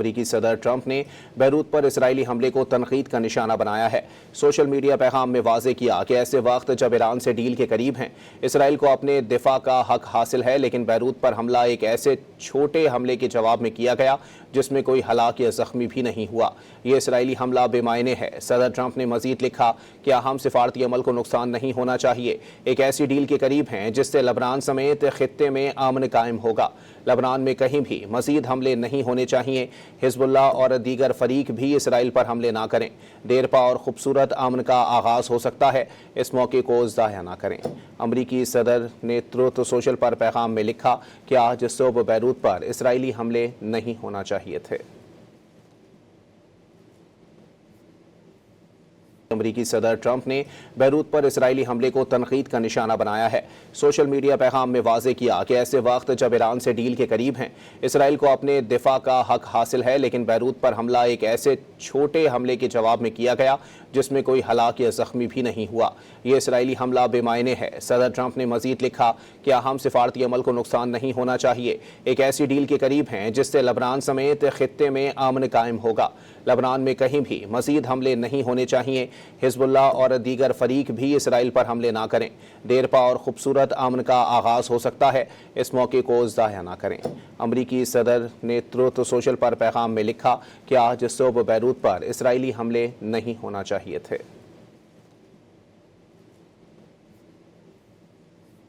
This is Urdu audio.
امریکی صدر ٹرمپ نے بیروت پر اسرائیلی حملے کو تنقید کا نشانہ بنایا ہے۔ سوشل میڈیا پیغام میں واضح کیا کہ ایسے وقت جب ایران سے ڈیل کے قریب ہیں، اسرائیل کو اپنے دفاع کا حق حاصل ہے، لیکن بیروت پر حملہ ایک ایسے چھوٹے حملے کے جواب میں کیا گیا جس میں کوئی ہلاک یا زخمی بھی نہیں ہوا۔ یہ اسرائیلی حملہ بے معنی ہے۔ صدر ٹرمپ نے مزید لکھا کہ اہم سفارتی عمل کو نقصان نہیں ہونا چاہیے، ایک ایسی ڈیل کے قریب ہیں جس سے لبنان سمیت خطے میں امن قائم ہوگا۔ لبنان میں کہیں بھی مزید حملے نہیں ہونے چاہیے۔ حزب اللہ اور دیگر فریق بھی اسرائیل پر حملے نہ کریں۔ دیرپا اور خوبصورت امن کا آغاز ہو سکتا ہے، اس موقع کو ضائع نہ کریں۔ امریکی صدر نے ٹروتھ سوشل پر پیغام میں لکھا کہ آج صبح بیروت پر اسرائیلی حملے نہیں ہونا چاہیے تھے۔ امریکی صدر ٹرمپ نے بیروت پر اسرائیلی حملے کو تنقید کا نشانہ بنایا ہے۔ سوشل میڈیا پیغام میں واضح کیا کہ ایسے وقت جب ایران سے ڈیل کے قریب ہیں، اسرائیل کو اپنے دفاع کا حق حاصل ہے، لیکن بیروت پر حملہ ایک ایسے چھوٹے حملے کے جواب میں کیا گیا جس میں کوئی ہلاک یا زخمی بھی نہیں ہوا۔ یہ اسرائیلی حملہ بے معنی ہے۔ صدر ٹرمپ نے مزید لکھا کہ اہم سفارتی عمل کو نقصان نہیں ہونا چاہیے، ایک ایسی ڈیل کے قریب ہیں جس سے لبنان سمیت خطے میں امن قائم ہوگا۔ لبنان میں کہیں بھی مزید حملے نہیں ہونے چاہیے۔ حزب اللہ اور دیگر فریق بھی اسرائیل پر حملے نہ کریں۔ دیرپا اور خوبصورت امن کا آغاز ہو سکتا ہے، اس موقع کو ضائع نہ کریں۔ امریکی صدر نے ٹروتھ سوشل پر پیغام میں لکھا کہ آج صبح بیروت پر اسرائیلی حملے نہیں ہونا چاہیے تھے۔